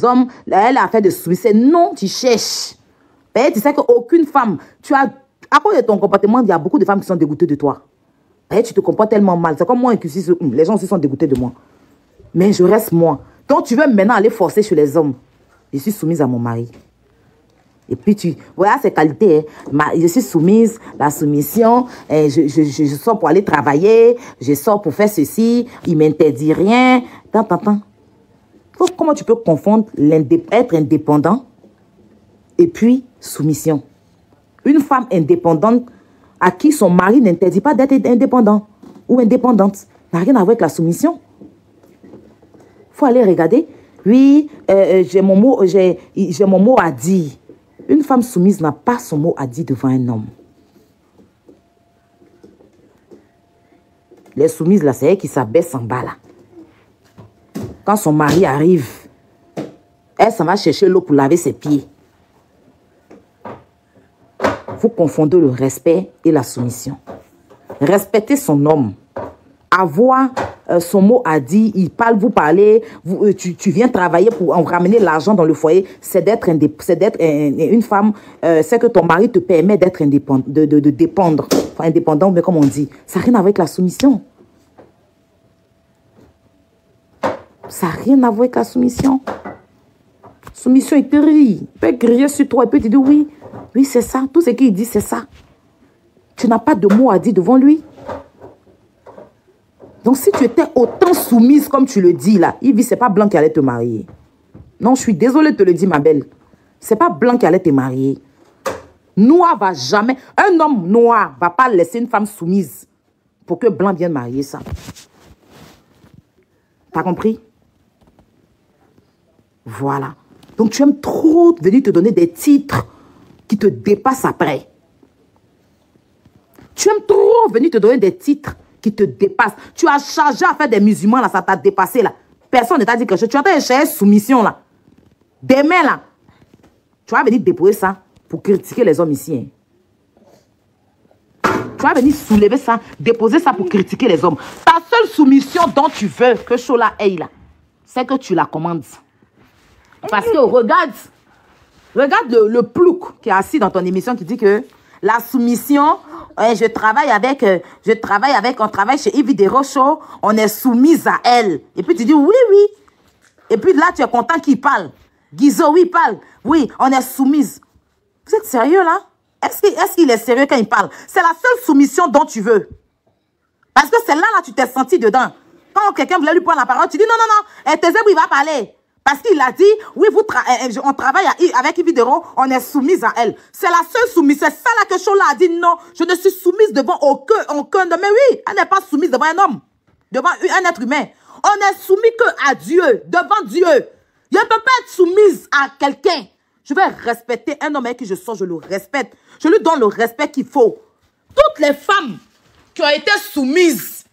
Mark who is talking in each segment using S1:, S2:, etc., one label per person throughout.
S1: hommes, elle a fait de soumission. Non, tu cherches. Et tu sais qu'aucune femme, à cause de ton comportement, il y a beaucoup de femmes qui sont dégoûtées de toi. Et tu te comportes tellement mal. C'est comme moi, les gens aussi sont dégoûtés de moi. Mais je reste moi. Donc tu veux maintenant aller forcer chez les hommes. Je suis soumise à mon mari. Et puis voilà ses qualités. Hein. Je suis soumise, la soumission. Je sors pour aller travailler. Je sors pour faire ceci. Il ne m'interdit rien. Comment tu peux confondre être indépendant et puis soumission? Une femme indépendante à qui son mari n'interdit pas d'être indépendant ou indépendante n'a rien à voir avec la soumission. Il faut aller regarder. Oui, j'ai mon mot à dire. Une femme soumise n'a pas son mot à dire devant un homme. Les soumises, là, c'est elle qui s'abaisse en bas, là. Quand son mari arrive, elle s'en va chercher l'eau pour laver ses pieds. Vous confondez le respect et la soumission. Respecter son homme. Avoir son mot à dire, il parle, vous parlez, tu viens travailler pour ramener l'argent dans le foyer, c'est d'être une femme, c'est que ton mari te permet d'être indépendant, de dépendre, enfin indépendant, mais comme on dit, ça n'a rien à voir avec la soumission. Ça n'a rien à voir avec la soumission. Soumission, il te rit, il peut crier sur toi, il peut te dire oui, oui c'est ça, tout ce qu'il dit c'est ça. Tu n'as pas de mots à dire devant lui. Donc, si tu étais autant soumise comme tu le dis là, Yves, c'est pas Blanc qui allait te marier. Non, je suis désolée de te le dire, ma belle. C'est pas Blanc qui allait te marier. Noir va jamais... Un homme noir va pas laisser une femme soumise pour que Blanc vienne marier ça. T'as compris? Voilà. Donc, tu aimes trop venir te donner des titres qui te dépassent après. Tu aimes trop venir te donner des titres qui te dépasse. Tu as chargé à faire des musulmans, là, ça t'a dépassé, là. Personne ne t'a dit quelque chose. Tu as en train de chercher soumission, là. Demain, là, tu vas venir déposer ça pour critiquer les hommes ici. Hein. Tu vas venir soulever ça, déposer ça pour critiquer les hommes. Ta seule soumission dont tu veux que Chola aille, là, c'est que tu la commandes. Parce que regarde le plouc qui est assis dans ton émission qui dit que la soumission, on travaille chez Yves Desrochaux, on est soumise à elle. Et puis tu dis oui, oui. Et puis là, tu es content qu'il parle. Guizot, oui, il parle. Oui, on est soumise. Vous êtes sérieux là? Est-ce qu'il est sérieux quand il parle? C'est la seule soumission dont tu veux. Parce que c'est là, tu t'es senti dedans. Quand quelqu'un voulait lui prendre la parole, tu dis non, non, non, Tézébou, il va parler. Parce qu'il a dit, oui, on travaille avec Yves Desrochaux, on est soumise à elle. C'est la seule soumise. C'est ça là que Chola a dit, non, je ne suis soumise devant aucun homme. Mais oui, elle n'est pas soumise devant un homme, devant un être humain. On est soumis que à Dieu, devant Dieu. Je ne peux pas être soumise à quelqu'un. Je vais respecter un homme avec qui je sors, je le respecte. Je lui donne le respect qu'il faut. Toutes les femmes qui ont été soumises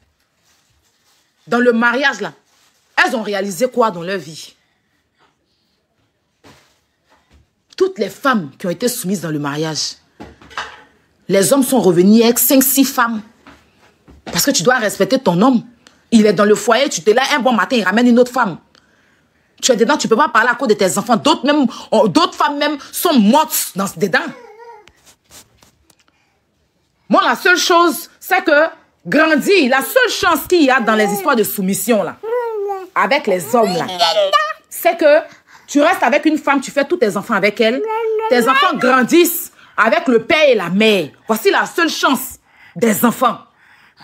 S1: dans le mariage là, elles ont réalisé quoi dans leur vie? Toutes les femmes qui ont été soumises dans le mariage, les hommes sont revenus avec 5-6 femmes. Parce que tu dois respecter ton homme. Il est dans le foyer, tu te lèves un bon matin, il ramène une autre femme. Tu es dedans, tu ne peux pas parler à cause de tes enfants. D'autres femmes même sont mortes dedans. Moi, la seule chose, c'est que grandir, la seule chance qu'il y a dans les histoires de soumission, là, avec les hommes, là, c'est que tu restes avec une femme, tu fais tous tes enfants avec elle. Tes enfants grandissent avec le père et la mère. Voici la seule chance des enfants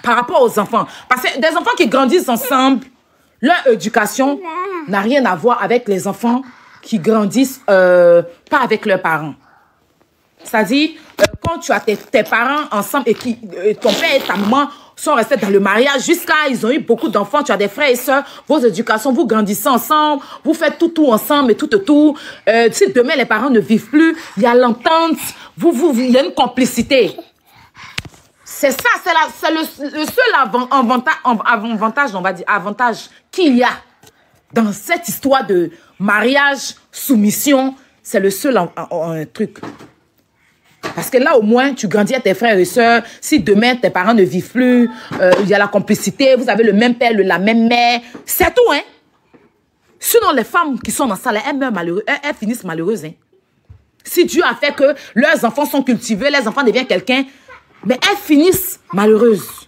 S1: par rapport aux enfants. Parce que des enfants qui grandissent ensemble, leur éducation n'a rien à voir avec les enfants qui grandissent pas avec leurs parents. C'est-à-dire, quand tu as tes parents ensemble et ton père et ta maman sont restés dans le mariage, jusqu'à ils ont eu beaucoup d'enfants, tu as des frères et sœurs, vos éducations, vous grandissez ensemble, vous faites tout ensemble et tout. Si demain les parents ne vivent plus, il y a l'entente, il y a une complicité. C'est ça, c'est le seul avantage, on va dire, avantage qu'il y a dans cette histoire de mariage, soumission, c'est le seul truc. Parce que là, au moins, tu grandis à tes frères et sœurs. Si demain, tes parents ne vivent plus, il y a la complicité, vous avez le même père, la même mère. C'est tout, hein? Sinon, les femmes qui sont dans ça, là, elles meurent malheureuses, elles finissent malheureuses. Hein. Si Dieu a fait que leurs enfants sont cultivés, les enfants deviennent quelqu'un, mais elles finissent malheureuses.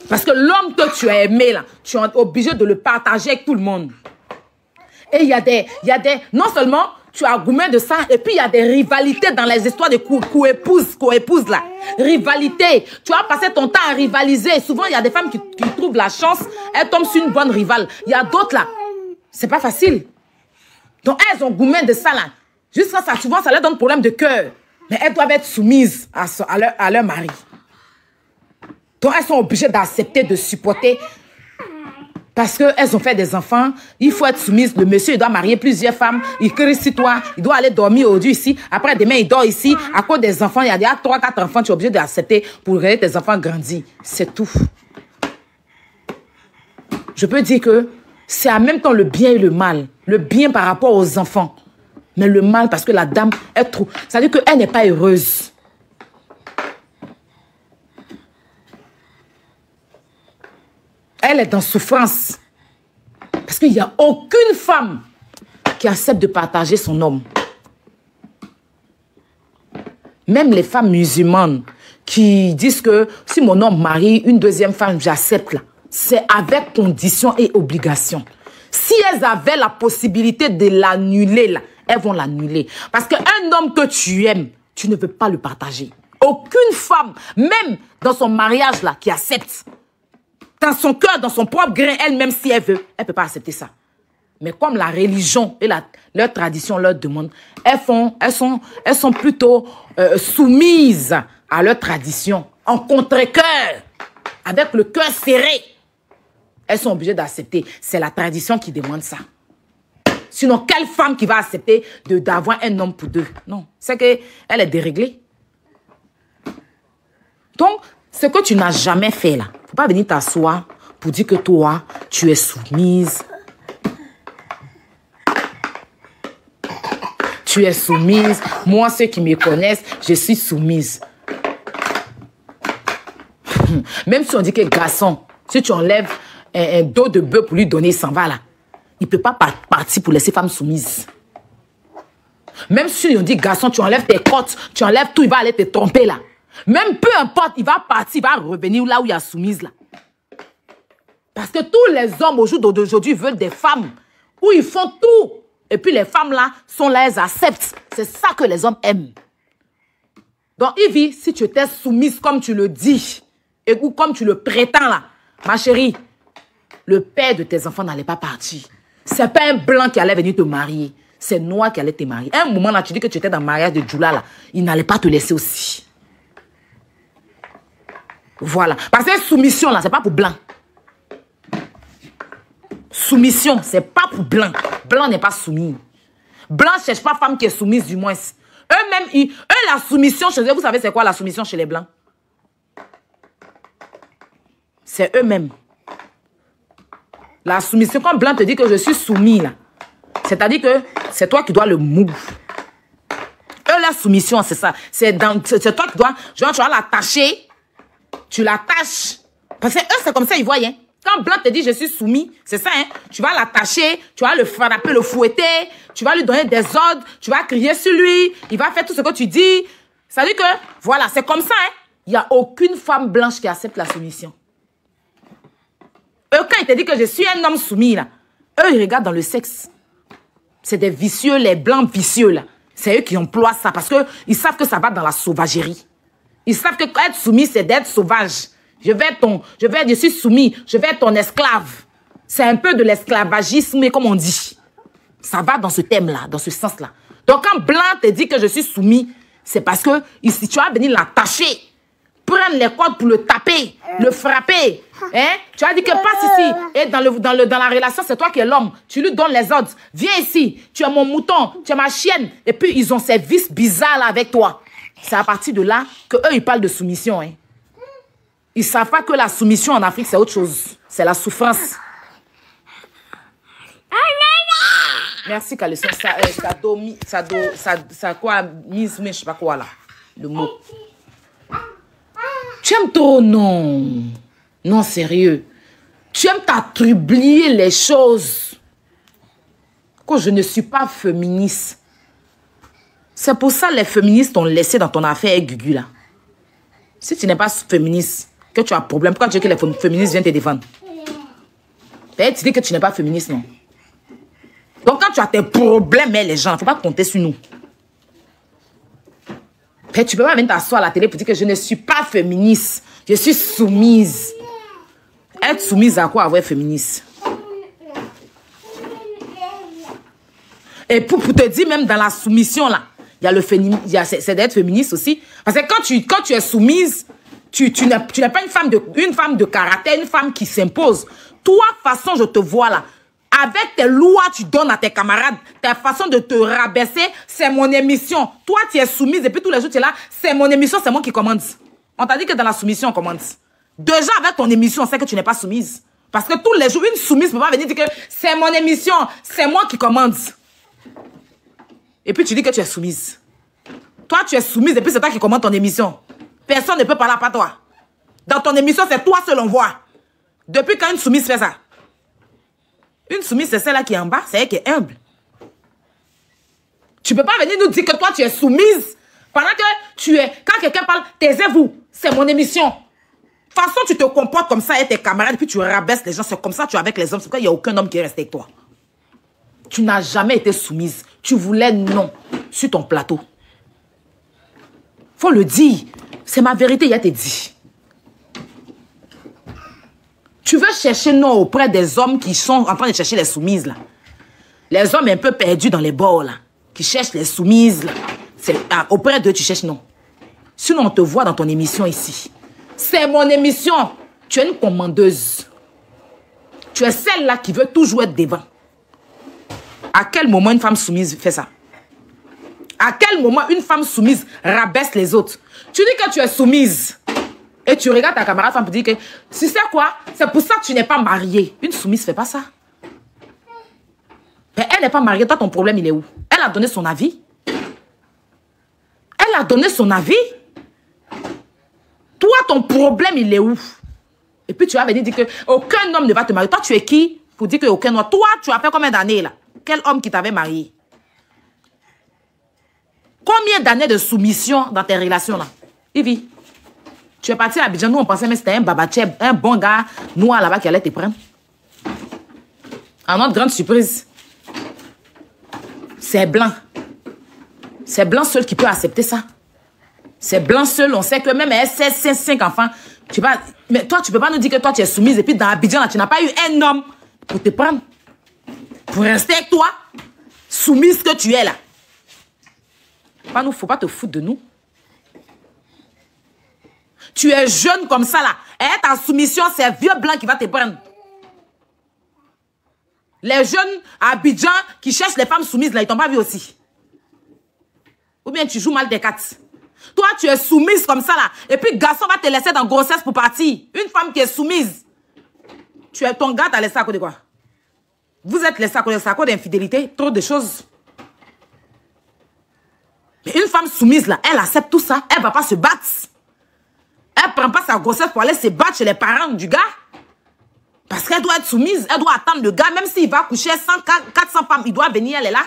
S1: Parce que l'homme que tu as aimé, là, tu es obligé de le partager avec tout le monde. Et il y a des... Non seulement tu as gourmé de ça, et puis il y a des rivalités dans les histoires de co-épouses, là. Rivalité. Tu as passé ton temps à rivaliser. Souvent, il y a des femmes qui trouvent la chance, elles tombent sur une bonne rivale. Il y a d'autres, là. C'est pas facile. Donc, elles ont gourmé de ça, là. Jusqu'à ça, souvent, ça leur donne problème de cœur. Mais elles doivent être soumises à leur mari. Donc, elles sont obligées d'accepter, de supporter. Parce qu'elles ont fait des enfants. Il faut être soumise. Le monsieur, il doit marier plusieurs femmes. Il crie sur toi. Il doit aller dormir aujourd'hui ici. Après, demain, il dort ici. À cause des enfants, il y a déjà 3, 4 enfants. Tu es obligé d'accepter pour regarder tes enfants grandir. C'est tout. Je peux dire que c'est en même temps le bien et le mal. Le bien par rapport aux enfants. Mais le mal parce que la dame est trop... Ça veut dire qu'elle n'est pas heureuse. Elle est dans souffrance. Parce qu'il n'y a aucune femme qui accepte de partager son homme. Même les femmes musulmanes qui disent que si mon homme marie une deuxième femme, j'accepte là. C'est avec conditions et obligations. Si elles avaient la possibilité de l'annuler là, elles vont l'annuler. Parce qu'un homme que tu aimes, tu ne veux pas le partager. Aucune femme, même dans son mariage là, qui accepte. Dans son cœur, dans son propre grain, elle-même, si elle veut, elle ne peut pas accepter ça. Mais comme la religion et leur tradition leur demandent, elles sont plutôt soumises à leur tradition, en contre-cœur, avec le cœur serré. Elles sont obligées d'accepter. C'est la tradition qui demande ça. Sinon, quelle femme qui va accepter d'avoir un homme pour deux? Non, c'est qu'elle est déréglée. Donc, ce que tu n'as jamais fait là, faut pas venir t'asseoir pour dire que toi, tu es soumise. Tu es soumise. Moi, ceux qui me connaissent, je suis soumise. Même si on dit que garçon, si tu enlèves un dos de bœuf pour lui donner, il s'en va là. Il ne peut pas partir pour laisser femme soumise. Même si on dit garçon, tu enlèves tes côtes, tu enlèves tout, il va aller te tromper là. Même peu importe, il va partir, il va revenir là où il y a soumise là. Parce que tous les hommes au jour d'aujourd'hui veulent des femmes où ils font tout. Et puis les femmes là sont là, elles acceptent. C'est ça que les hommes aiment. Donc Ivy, si tu étais soumise comme tu le dis, ou comme tu le prétends là, ma chérie, le père de tes enfants n'allait pas partir. C'est pas un blanc qui allait venir te marier. C'est noir qui allait te marier. À un moment là, tu dis que tu étais dans le mariage de Djoula là, il n'allait pas te laisser aussi. Voilà. Parce que soumission, là, c'est pas pour blanc. Soumission, c'est pas pour blanc. Blanc n'est pas soumis. Blanc ne cherche pas femme qui est soumise, du moins. Eux-mêmes, la soumission chez eux, vous savez c'est quoi la soumission chez les blancs? C'est eux-mêmes. La soumission, quand blanc te dit que je suis soumis, là, c'est-à-dire que c'est toi qui dois le move. Eux, la soumission, c'est ça. C'est toi qui dois, genre, tu vas l'attacher. Tu l'attaches. Parce que eux, c'est comme ça, ils voient. Hein. Quand blanc te dit je suis soumis, c'est ça. Hein. Tu vas l'attacher, tu vas le frapper, le fouetter, tu vas lui donner des ordres, tu vas crier sur lui, il va faire tout ce que tu dis. Ça veut dire que, voilà, c'est comme ça. Hein. Il n'y a aucune femme blanche qui accepte la soumission. Eux, quand ils te disent que je suis un homme soumis, là, eux, ils regardent dans le sexe. C'est des vicieux, les blancs vicieux, là. C'est eux qui emploient ça parce qu'ils savent que ça va dans la sauvagerie. Ils savent que être soumis, c'est d'être sauvage. Je suis soumis, je vais être ton esclave. C'est un peu de l'esclavagisme, comme on dit. Ça va dans ce thème-là, dans ce sens-là. Donc, quand blanc te dit que je suis soumis, c'est parce que ici, tu vas venir l'attacher, prendre les cordes pour le taper, le frapper. Hein? Tu vas dire que passe ici. Et dans la relation, c'est toi qui es l'homme. Tu lui donnes les ordres. Viens ici, tu es mon mouton, tu es ma chienne. Et puis, ils ont ces vices bizarres là avec toi. C'est à partir de là qu'eux, ils parlent de soumission. Hein. Ils ne savent pas que la soumission en Afrique, c'est autre chose. C'est la souffrance. Merci, Caleçon. Ça quoi, mise, mais je sais pas quoi là. Le mot. Tu aimes trop? Non. Non, sérieux. Tu aimes t'attribuer les choses. Que je ne suis pas féministe. C'est pour ça que les féministes t'ont laissé dans ton affaire Gugu là. Si tu n'es pas féministe, que tu as un problème, pourquoi tu veux que les féministes viennent te défendre? Tu dis que tu n'es pas féministe, non? Donc quand tu as tes problèmes, les gens, il ne faut pas compter sur nous. Tu ne peux pas venir t'asseoir à la télé pour dire que je ne suis pas féministe. Je suis soumise. Être soumise à quoi avoir féministe? Et pour te dire, même dans la soumission, là, il y a le féminisme, c'est d'être féministe aussi. Parce que quand tu es soumise, tu n'es pas une femme de caractère, une femme qui s'impose. Toi, façon, je te vois là. Avec tes lois, tu donnes à tes camarades. Ta façon de te rabaisser, c'est mon émission. Toi, tu es soumise et puis tous les jours, tu es là. C'est mon émission, c'est moi qui commande. On t'a dit que dans la soumission, on commande. Déjà, avec ton émission, on sait que tu n'es pas soumise. Parce que tous les jours, une soumise ne peut pas venir dire que c'est mon émission, c'est moi qui commande. Et puis tu dis que tu es soumise. Toi, tu es soumise et puis c'est toi qui commande ton émission. Personne ne peut parler à part toi. Dans ton émission, c'est toi seul on voit. Depuis quand une soumise fait ça? Une soumise, c'est celle-là qui est en bas, c'est elle qui est humble. Tu ne peux pas venir nous dire que toi, tu es soumise pendant que tu es... Quand quelqu'un parle, taisez-vous, c'est mon émission. De toute façon, tu te comportes comme ça avec tes camarades, puis tu rabaisses les gens. C'est comme ça que tu es avec les hommes. C'est pourquoi il n'y a aucun homme qui est resté avec toi. Tu n'as jamais été soumise. Tu voulais non sur ton plateau. Faut le dire. C'est ma vérité, il a été dit. Tu veux chercher non auprès des hommes qui sont en train de chercher les soumises, là. Les hommes un peu perdus dans les bords, là. Qui cherchent les soumises, là. Auprès d'eux, tu cherches non. Sinon, on te voit dans ton émission ici. C'est mon émission. Tu es une commandeuse. Tu es celle-là qui veut toujours être devant. À quel moment une femme soumise fait ça? À quel moment une femme soumise rabaisse les autres? Tu dis que tu es soumise. Et tu regardes ta camarade femme pour dire que, tu sais quoi? C'est pour ça que tu n'es pas mariée. Une soumise ne fait pas ça. Mais elle n'est pas mariée. Toi, ton problème, il est où? Elle a donné son avis. Elle a donné son avis. Toi, ton problème, il est où? Et puis tu vas venir dire que aucun homme ne va te marier. Toi, tu es qui pour dire qu'aucun homme... Toi, tu as fait combien d'années là? Quel homme qui t'avait marié? Combien d'années de soumission dans tes relations là? Ivy, tu es parti à Abidjan, nous on pensait mais c'était un babatcheb, un bon gars noir là-bas qui allait te prendre. À notre grande surprise, c'est blanc. C'est blanc seul qui peut accepter ça. C'est blanc seul, on sait que même elle sait 5 enfants. Mais toi, tu peux pas nous dire que toi tu es soumise et puis dans Abidjan là, tu n'as pas eu un homme pour te prendre. Pour rester avec toi, soumise que tu es là. Faut pas te foutre de nous. Tu es jeune comme ça là. Et ta soumission, c'est un vieux blanc qui va te prendre. Les jeunes à Abidjan qui cherchent les femmes soumises là, ils t'ont pas vu aussi. Ou bien tu joues mal des cartes. Toi, tu es soumise comme ça là. Et puis garçon va te laisser dans grossesse pour partir. Une femme qui est soumise. Ton gars t'a laissé à côté de quoi? Vous êtes laissé à cause d'infidélité, trop de choses. Mais une femme soumise, là, elle accepte tout ça. Elle ne va pas se battre. Elle ne prend pas sa grossesse pour aller se battre chez les parents du gars. Parce qu'elle doit être soumise. Elle doit attendre le gars. Même s'il va coucher 400 femmes, il doit venir, elle est là.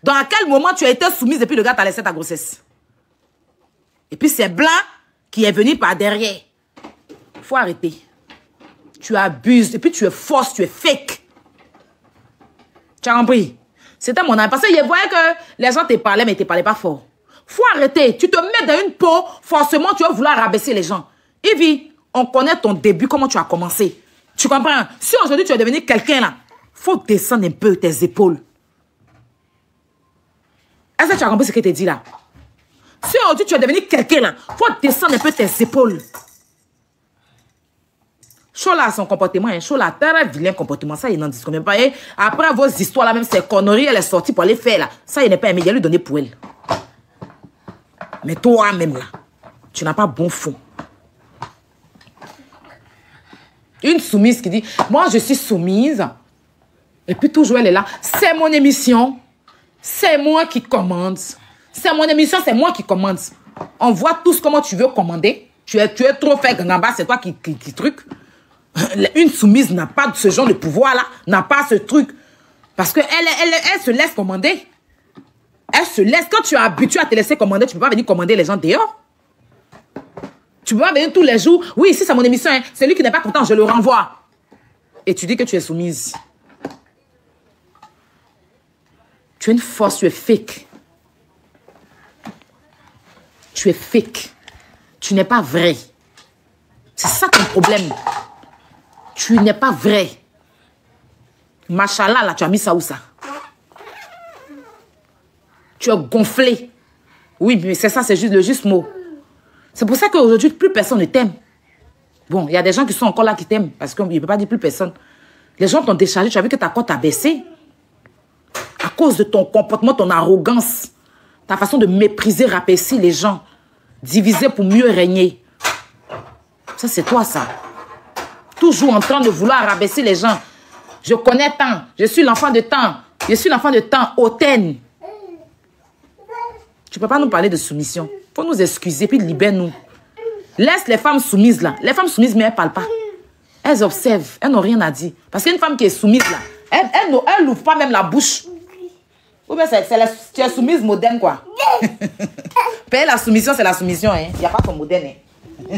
S1: Dans quel moment tu as été soumise et puis le gars t'a laissé ta grossesse? Et puis c'est blanc qui est venu par derrière. Il faut arrêter. Tu abuses. Et puis tu es fausse, tu es fake. Tu as compris? C'était mon avis. Parce que je voyais que les gens te parlaient, mais ils ne te parlaient pas fort. Faut arrêter. Tu te mets dans une peau, forcément, tu vas vouloir rabaisser les gens. Ivy, on connaît ton début, comment tu as commencé. Tu comprends? Si aujourd'hui tu es devenu quelqu'un là, faut descendre un peu tes épaules. Est-ce que tu as compris ce que je t'ai dit là? Si aujourd'hui tu es devenu quelqu'un là, faut descendre un peu tes épaules. Chola, son comportement, Chola, très vilain comportement, ça, il n'en dit même pas. Et après vos histoires là, même ces conneries, elle est sortie pour aller faire là. Ça, il n'est pas aimé, il a lui donné pour elle. Mais toi-même là, tu n'as pas bon fond. Une soumise qui dit, moi je suis soumise. Et puis toujours elle est là. C'est mon émission. C'est moi qui commande. C'est mon émission, c'est moi qui commande. On voit tous comment tu veux commander. Tu es trop fait gangamba, c'est toi qui truc. Une soumise n'a pas ce genre de pouvoir-là, n'a pas ce truc. Parce qu'elle elle se laisse commander. Elle se laisse. Quand tu es habitué à te laisser commander, tu ne peux pas venir commander les gens dehors. Tu ne peux pas venir tous les jours. Oui, si c'est mon émission, hein, celui qui n'est pas content, je le renvoie. Et tu dis que tu es soumise. Tu es une force, tu es fake. Tu es fake. Tu n'es pas vrai. C'est ça ton problème. Tu n'es pas vrai. Machallah, là, tu as mis ça où ça? Tu as gonflé. Oui, mais c'est ça, c'est juste le juste mot. C'est pour ça qu'aujourd'hui, plus personne ne t'aime. Bon, il y a des gens qui sont encore là qui t'aiment. Parce qu'il ne peut pas dire plus personne. Les gens t'ont déchargé. Tu as vu que ta cote a baissé. À cause de ton comportement, ton arrogance. Ta façon de mépriser, rabaisser les gens. Diviser pour mieux régner. Ça, c'est toi, ça. Toujours en train de vouloir rabaisser les gens. Je connais tant. Je suis l'enfant de temps. Je suis l'enfant de temps. Hautaine. Tu ne peux pas nous parler de soumission. Il faut nous excuser, puis libère-nous. Laisse les femmes soumises là. Les femmes soumises, mais elles ne parlent pas. Elles observent. Elles n'ont rien à dire. Parce qu'une femme qui est soumise là, elle n'ouvre pas même la bouche. Ou bien tu es soumise moderne, quoi. Payer la soumission, c'est la soumission. Hein. Il n'y a pas son moderne. Hein.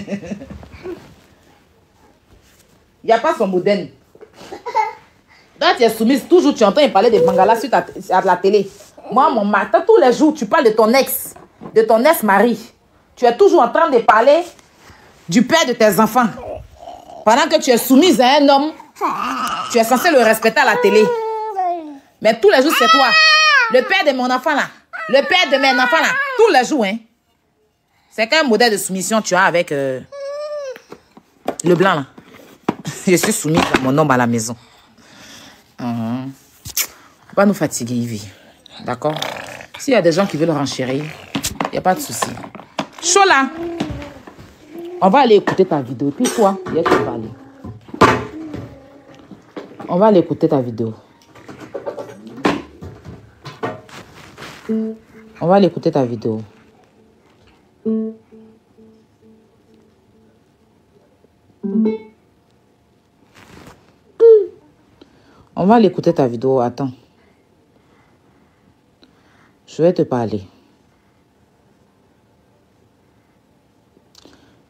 S1: Il n'y a pas son moderne. Quand tu es soumise, toujours tu entends parler des bangalas sur à la télé. Moi, mon matin, tous les jours, tu parles de ton ex-mari. Tu es toujours en train de parler du père de tes enfants. Pendant que tu es soumise à un homme, tu es censé le respecter à la télé. Mais tous les jours, c'est toi. Le père de mon enfant là. Le père de mes enfants là. Tous les jours, hein. C'est quel modèle de soumission tu as avec le blanc là. Je suis soumise à mon homme à la maison. Faut pas nous fatiguer, Ivy. D'accord? S'il y a des gens qui veulent renchérir, il n'y a pas de souci. Chaud là! On va aller écouter ta vidéo. Puis toi, tu vas aller. On va aller écouter ta vidéo. On va aller écouter ta vidéo. On va aller écouter ta vidéo. Attends. Je vais te parler.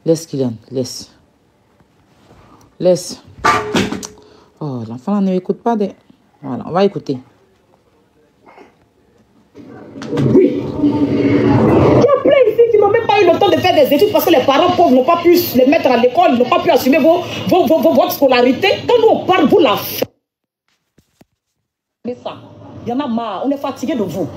S1: Laisse Kylian, laisse. Laisse. Oh, l'enfant ne m'écoute pas. Voilà, on va écouter.
S2: Oui. Il y a plein de filles qui n'ont même pas eu le temps de faire des études parce que les parents pauvres n'ont pas pu les mettre à l'école, n'ont pas pu assumer votre scolarité. Quand nous on parle, vous la faites. Mais ça, il y en a marre, on est fatigué de vous.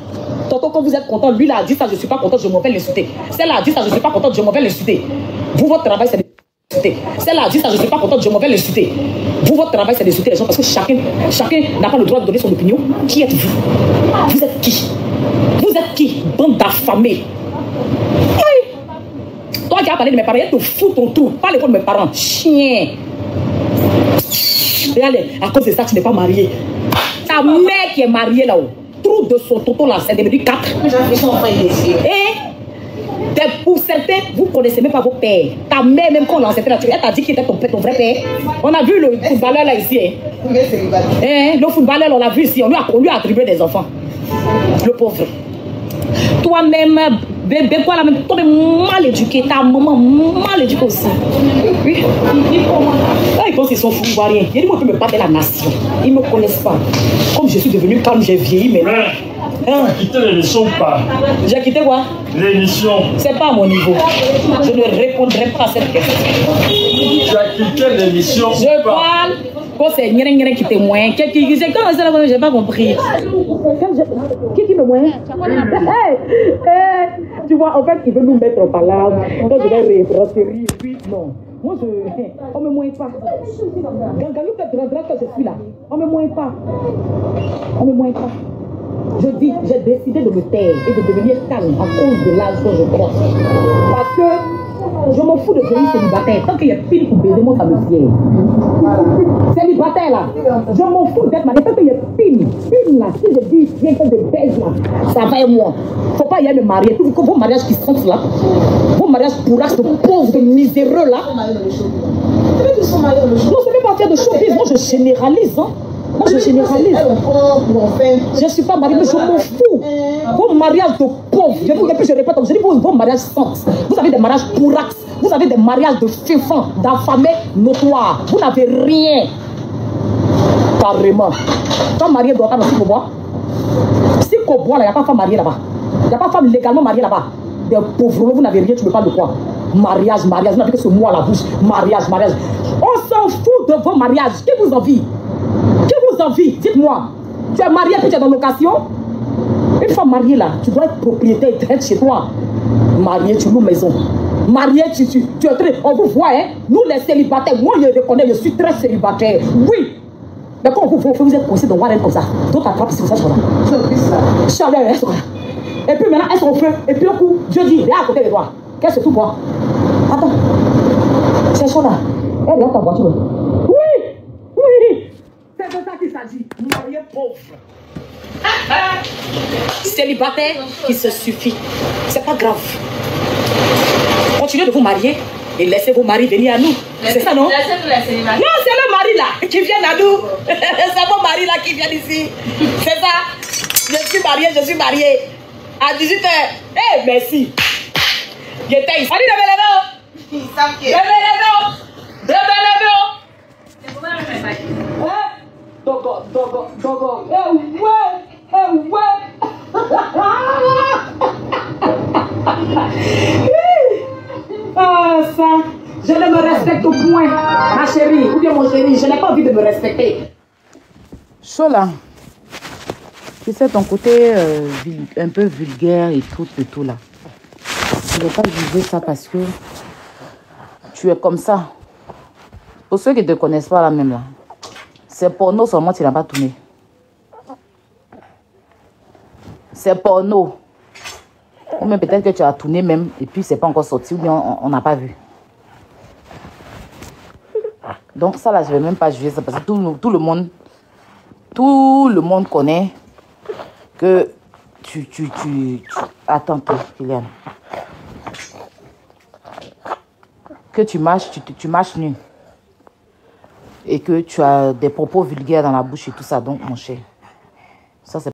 S2: Tantôt quand vous êtes content, lui là a dit ça, je ne suis pas content, je m'en vais l'insulter. Celle-là a dit ça, je ne suis pas content, je m'en vais l'insulter. Vous, votre travail, c'est d'insulter. Celle-là a dit ça, je ne suis pas content, je m'en vais l'insulter. Vous, votre travail, c'est d'insulter les gens parce que chacun n'a pas le droit de donner son opinion. Qui êtes-vous? Vous êtes qui? Vous êtes qui? Bande d'affamés. Oui. Toi qui as parlé de mes parents, il te fout ton tour. Pas l'école de mes parents. Chien. Regarde, à cause de ça, tu n'es pas marié. Ta mère qui est mariée là-haut. Trou de son toto là, c'est devenu 4. Et pour certains, vous ne connaissez même pas vos pères. Ta mère, même quand on l'a enceinte là, elle t'a dit qu'il était ton vrai père. On a vu le footballeur là ici. Le footballeur, on l'a vu ici. On lui a attribué des enfants. Le pauvre. Toi-même, bébé, quoi là même, toi mal éduqué, ta maman mal éduquée aussi. Oui. Là, ils pensent qu'ils sont fous, ils voient rien. Il dit, moi, je peux me battre la nation. Ils ne me connaissent pas. Comme je suis devenue calme, j'ai vieilli, mais là.
S3: Tu as quitté l'émission ou pas?
S2: J'ai quitté quoi?
S3: L'émission.
S2: C'est pas à mon niveau. Je ne répondrai pas à cette question.
S3: Tu as quitté l'émission ou pas?
S2: Je parle. Quand c'est Nyeren qui témoigne, qui c'est quand ça là, j'ai pas compris. Qui me moigne? Tu vois, en fait, il veut nous mettre par là. Quand je vais rentrer, puis non. Moi, on me moigne pas. Regardez que je suis là. On me moigne pas. On me moigne pas. Je dis, j'ai décidé de me taire et de devenir calme à cause de l'âge que je crois. Parce que je m'en fous de devenir célibataire. Tant qu'il y a pile pour baiser, moi, ça me vient. Célibataire là, je m'en fous d'être mariée. Tant qu'il y a pile là, si je dis viens que je baise là, ça va et moi. Faut pas y aller me marier. Tout vos mariages qui sont là, vos mariages pourrages de pauvres, de miséreux là. Non, c'est même pas faire de showbiz. Moi, je généralise. Hein. Moi, je généralise. Je ne suis pas mariée, mais je m'en fous. Vos mariages de pauvres, je vous répète, je dis vos mariages sans. Vous avez des mariages bourrax. Vous avez des mariages de fifants, d'affamés notoires. Vous n'avez rien. Carrément. Quand marié doit pas dans le bois. Si qu'on boit là, il n'y a pas de femme mariée là-bas. Il n'y a pas de femme légalement mariée là-bas. Des pauvres, vous n'avez rien, tu me parles de quoi? Mariage, mariage, vous n'avez que ce mot à la bouche. Mariage, mariage. On s'en fout de vos mariages. Qui vous envie? Qui vous envie? Dites-moi. Tu es marié puis tu es dans location? Une femme mariée là, tu dois être propriétaire, être chez toi. Marié, tu loues maison. Marié, tu es très. On vous voit, hein? Nous les célibataires, moi je reconnais, je suis très célibataire. Oui. Mais quand vous êtes coincé dans Warren comme ça, d'autres attrapent ici, ça, je vois là. Chaleur, hein, ça. Et puis maintenant, elles sont au feu. Et puis le coup, Dieu dit, viens à côté de toi. Qu'est-ce que c'est tout quoi? Attends. C'est chaud là. Elle regarde ta voiture. Oui! Oui! C'est de ça qu'il s'agit. Marié pauvre. Célibataire qui se suffit. C'est pas grave. Continuez de vous marier et laissez vos maris venir à nous. C'est ça, non? Non, c'est le mari là qui vient à nous. C'est vos maris là qui viennent ici. C'est ça. Je suis mariée. À 18h. Eh, merci. J'étais ici. Allez, levez-les. Ils savent que. Levez-les. Dogo. Eh, ouais. Ah, ça. Je ne me respecte au point, ma chérie. Ou bien mon chéri, je n'ai pas envie de me respecter.
S1: Chaud là. Tu sais, ton côté un peu vulgaire et tout là. Je ne vais pas juger ça parce que tu es comme ça. Pour ceux qui ne te connaissent pas là même là, c'est porno seulement tu n'as pas tourné. C'est porno. Ou même peut-être que tu as tourné même et puis c'est pas encore sorti ou bien on n'a pas vu. Donc ça là, je ne vais même pas juger ça parce que tout le monde connaît que attends, Kylian. Que tu marches nu. Et que tu as des propos vulgaires dans la bouche et tout ça. Donc, mon cher, ça c'est